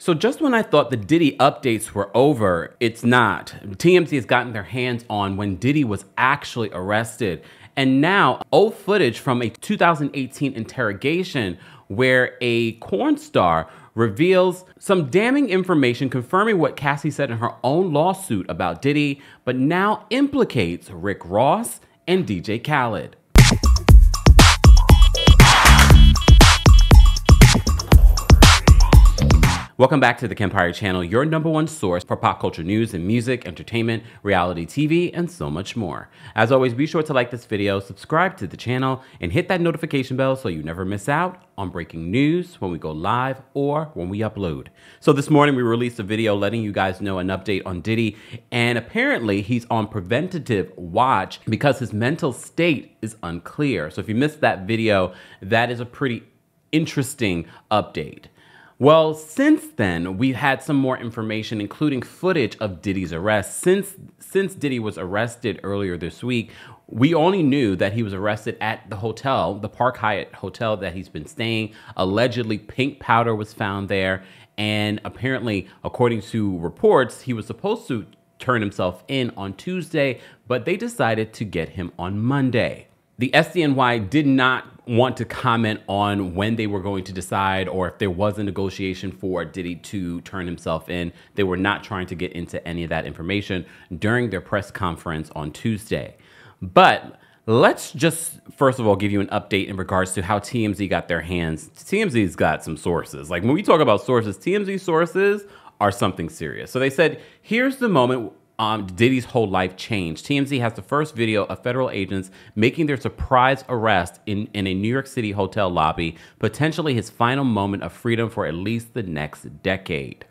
So just when I thought the Diddy updates were over, it's not. TMZ has gotten their hands on when Diddy was actually arrested. And now, old footage from a 2018 interrogation where a porn star reveals some damning information confirming what Cassie said in her own lawsuit about Diddy, but now implicates Rick Ross and DJ Khaled. Welcome back to the Kempire channel, your #1 source for pop culture news and music, entertainment, reality TV, and so much more. As always, be sure to like this video, subscribe to the channel, and hit that notification bell so you never miss out on breaking news when we go live or when we upload. So this morning we released a video letting you guys know an update on Diddy, and apparently he's on preventative watch because his mental state is unclear. So if you missed that video, that is a pretty interesting update. Well, since then, we've had some more information, including footage of Diddy's arrest. Since Diddy was arrested earlier this week, we only knew that he was arrested at the hotel, the Park Hyatt hotel that he's been staying. Allegedly, pink powder was found there. And apparently, according to reports, he was supposed to turn himself in on Tuesday, but they decided to get him on Monday. The SDNY did not want to comment on when they were going to decide or if there was a negotiation for Diddy to turn himself in. They were not trying to get into any of that information during their press conference on Tuesday. But let's just, first of all, give you an update in regards to how TMZ got their hands. TMZ's got some sources. Like when we talk about sources, TMZ sources are something serious. So they said, here's the moment Diddy's whole life changed. TMZ has the first video of federal agents making their surprise arrest in a New York City hotel lobby, potentially his final moment of freedom for at least the next decade.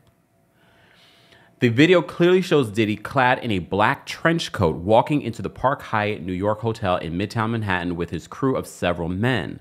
The video clearly shows Diddy clad in a black trench coat walking into the Park Hyatt New York hotel in Midtown Manhattan with his crew of several men.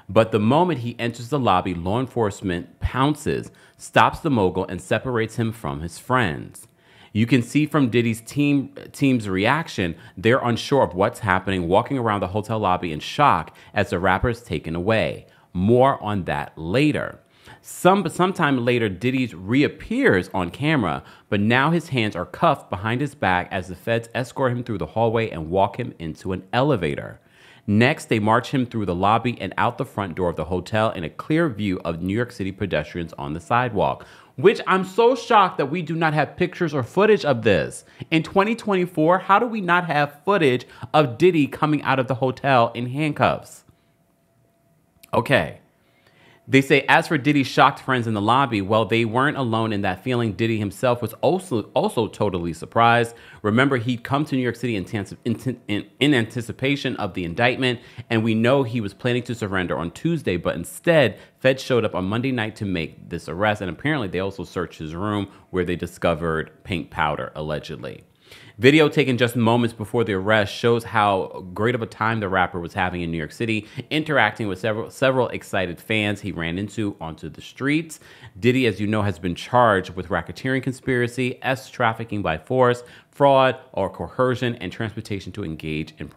But the moment he enters the lobby, law enforcement pounces, stops the mogul, and separates him from his friends. You can see from Diddy's team's reaction, they're unsure of what's happening, walking around the hotel lobby in shock as the rapper is taken away. More on that later. Sometime later, Diddy reappears on camera, but now his hands are cuffed behind his back as the feds escort him through the hallway and walk him into an elevator. Next, they march him through the lobby and out the front door of the hotel in a clear view of New York City pedestrians on the sidewalk, which I'm so shocked that we do not have pictures or footage of this. In 2024, how do we not have footage of Diddy coming out of the hotel in handcuffs? Okay. They say, as for Diddy's shocked friends in the lobby, well, they weren't alone in that feeling. Diddy himself was also totally surprised. Remember, he'd come to New York City in anticipation of the indictment, and we know he was planning to surrender on Tuesday, but instead, feds showed up on Monday night to make this arrest, and apparently they also searched his room where they discovered pink powder, allegedly. Video taken just moments before the arrest shows how great of a time the rapper was having in New York City, interacting with several excited fans he ran into onto the streets. Diddy, as you know, has been charged with racketeering conspiracy, trafficking by force, fraud or coercion, and transportation to engage in.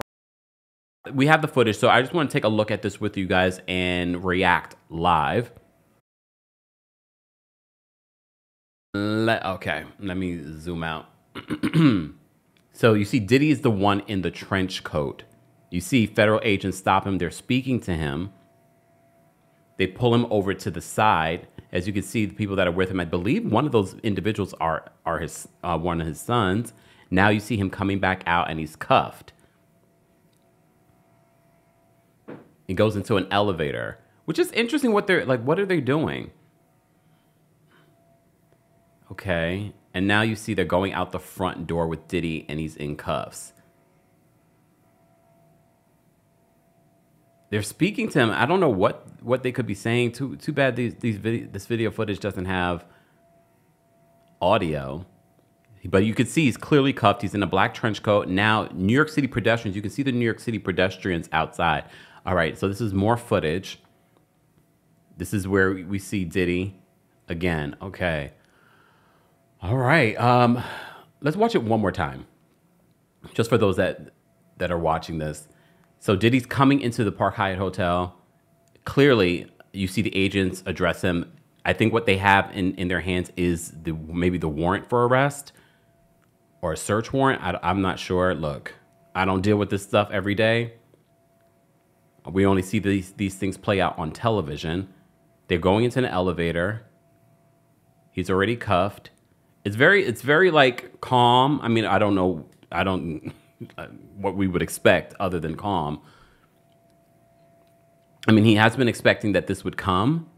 We have the footage, so I just want to take a look at this with you guys and react live. Okay, let me zoom out. So you see Diddy is the one in the trench coat. You see federal agents stop him. They're speaking to him. They pull him over to the side. As you can see, the people that are with him, I believe one of those individuals are one of his sons. Now you see him coming back out and he's cuffed. He goes into an elevator, which is interesting. What are they doing? Okay. And now you see they're going out the front door with Diddy and he's in cuffs. They're speaking to him. I don't know what they could be saying. Too bad this video footage doesn't have audio. But you can see he's clearly cuffed. He's in a black trench coat. Now, New York City pedestrians. You can see the New York City pedestrians outside. All right, so this is more footage. This is where we see Diddy again. Okay. All right, let's watch it one more time, just for those that are watching this. So Diddy's coming into the Park Hyatt Hotel. Clearly, you see the agents address him I think what they have in their hands is maybe the warrant for arrest or a search warrant. I'm not sure. Look, I don't deal with this stuff every day. We only see these things play out on television. They're going into an elevator. He's already cuffed. It's very like calm. I mean, I don't know what we would expect other than calm. I mean, he has been expecting that this would come.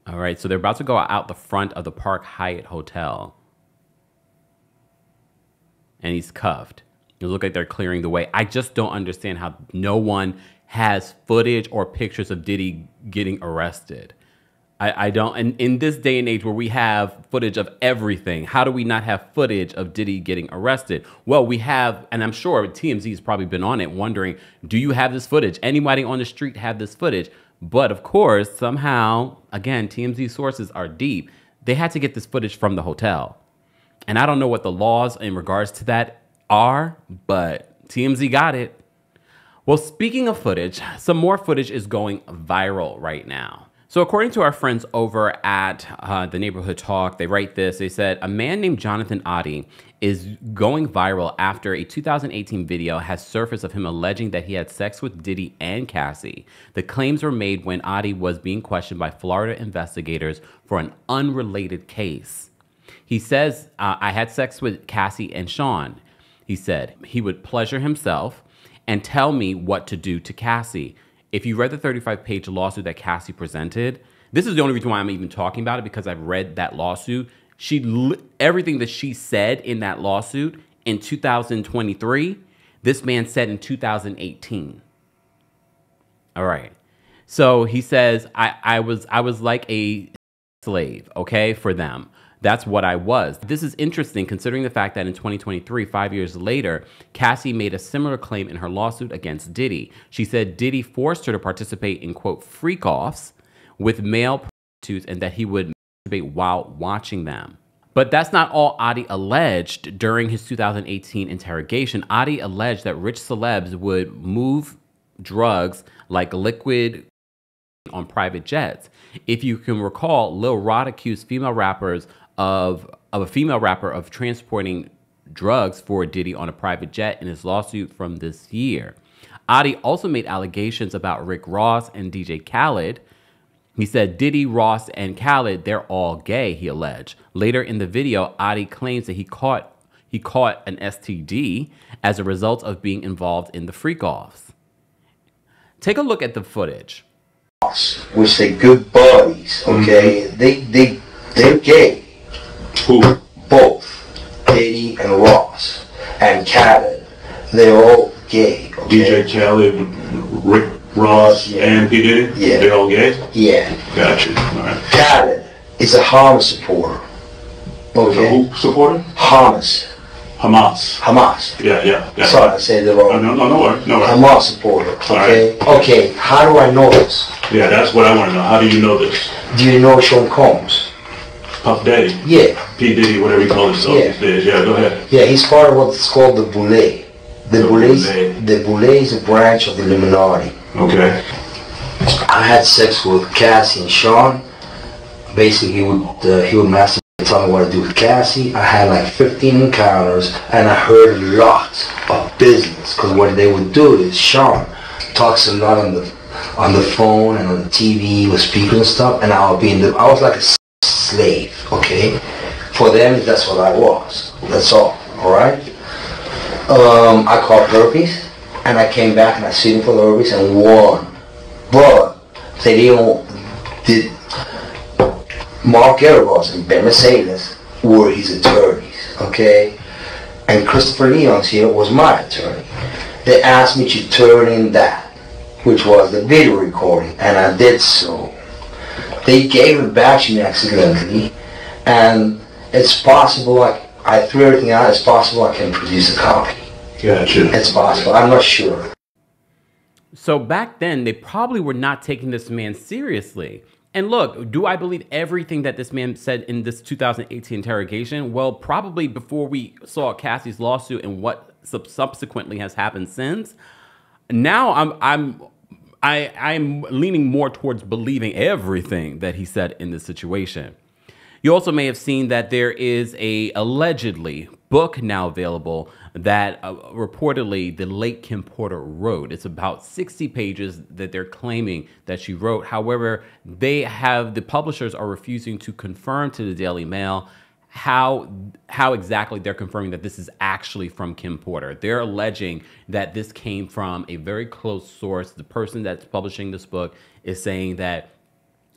All right, so they're about to go out the front of the Park Hyatt hotel. And he's cuffed. It looks like they're clearing the way. I just don't understand how no one has footage or pictures of Diddy getting arrested. I don't. And in this day and age where we have footage of everything, how do we not have footage of Diddy getting arrested? Well, we have, and I'm sure TMZ's probably been on it wondering, do you have this footage? Anybody on the street have this footage? But of course, somehow, again, TMZ sources are deep. They had to get this footage from the hotel. And I don't know what the laws in regards to that are, but TMZ got it. Well, speaking of footage, some more footage is going viral right now. So according to our friends over at the Neighborhood Talk, they write this. They said, a man named Jonathan Adi is going viral after a 2018 video has surfaced of him alleging that he had sex with Diddy and Cassie. The claims were made when Adi was being questioned by Florida investigators for an unrelated case. He says, I had sex with Cassie and Sean. He said he would pleasure himself and tell me what to do to Cassie. If you read the 35-page lawsuit that Cassie presented, this is the only reason why I'm even talking about it, because I've read that lawsuit. Everything that she said in that lawsuit in 2023, this man said in 2018. All right. So he says, I was like a slave, okay, for them. That's what I was. This is interesting considering the fact that in 2023, 5 years later, Cassie made a similar claim in her lawsuit against Diddy. She said Diddy forced her to participate in, quote, freak-offs with male prostitutes and that he would masturbate while watching them. But that's not all Adi alleged during his 2018 interrogation. Adi alleged that rich celebs would move drugs like liquid on private jets. If you can recall, Lil Rod accused female rappers of a female rapper of transporting drugs for Diddy on a private jet in his lawsuit from this year. Adi also made allegations about Rick Ross and DJ Khaled. He said Diddy, Ross, and Khaled, they're all gay, he alleged. Later in the video, Adi claims that he caught an STD as a result of being involved in the freak-offs. Take a look at the footage. Which they good buddies, okay? They're gay. Who? Both. Diddy and Ross. And Khaled. They're all gay, okay? DJ Khaled, Rick Ross, yeah. and P. Diddy? Yeah. They're all gay? Yeah. Gotcha. All right. Khaled is a Hamas supporter. Okay? Who supporter? Hamas. Hamas. Yeah. Sorry, I said it wrong. No worries. Hamas supporter, okay? Right. Okay, how do I know this? Yeah, that's what I want to know. How do you know this? Do you know Sean Combs? Puff Daddy? Yeah. P. Diddy, whatever you call himself these days. Yeah, go ahead. Yeah, he's part of what's called the Boule. The Boule is a branch of the Illuminati. Okay. I had sex with Cassie and Sean. Basically, he would masturbate and tell me what to do with Cassie. I had like 15 encounters, and I heard a lot of business. Because what they would do is Sean talks a lot on the phone and on the TV with speakers and stuff, and I was like a slave, okay? For them, that's what I was. That's all right? I caught herpes, and I came back and I sued him for the herpes and won. But they did Mark Garagos and Ben Mercedes were his attorneys, okay? And Christopher Leon's here was my attorney. They asked me to turn in that, which was the video recording, and I did so. They gave it back to me accidentally, and it's possible, I threw everything out, it's possible I can produce a copy. Gotcha. It's possible, I'm not sure. So back then, they probably were not taking this man seriously. And look, do I believe everything that this man said in this 2018 interrogation? Well, probably before we saw Cassie's lawsuit and what subsequently has happened since. Now I'm leaning more towards believing everything that he said in this situation. You also may have seen that there is a allegedly book now available that reportedly the late Kim Porter wrote. It's about 60 pages that they're claiming that she wrote. However, the publishers are refusing to confirm to the Daily Mail how exactly they're confirming that this is actually from Kim Porter. They're alleging that this came from a very close source. The person that's publishing this book is saying that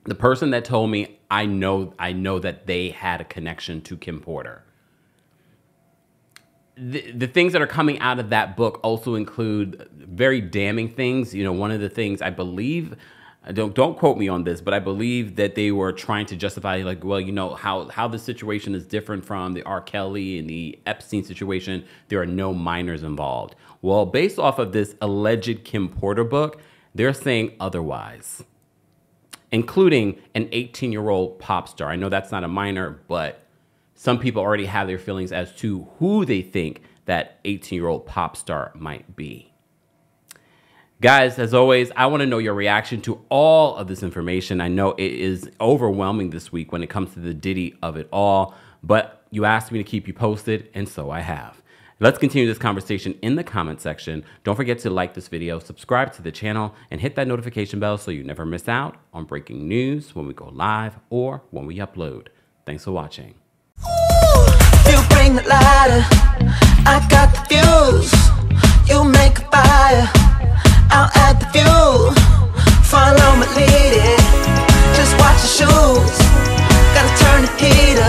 the person that told me, I know that they had a connection to Kim Porter. The things that are coming out of that book also include very damning things. You know, one of the things I believe, don't quote me on this, but I believe that they were trying to justify, like, well, you know, how the situation is different from the R. Kelly and the Epstein situation. There are no minors involved. Well, based off of this alleged Kim Porter book, they're saying otherwise, including an 18-year-old pop star. I know that's not a minor, but some people already have their feelings as to who they think that 18-year-old pop star might be. Guys, as always, I want to know your reaction to all of this information. I know it is overwhelming this week when it comes to the Diddy of it all, but you asked me to keep you posted, and so I have. Let's continue this conversation in the comment section. Don't forget to like this video, subscribe to the channel, and hit that notification bell so you never miss out on breaking news when we go live or when we upload. Thanks for watching. You bring the lighter, I got the fuse. You make a fire, I'll add the fuel. Follow my lead, just watch your shoes. Gotta turn the heat up.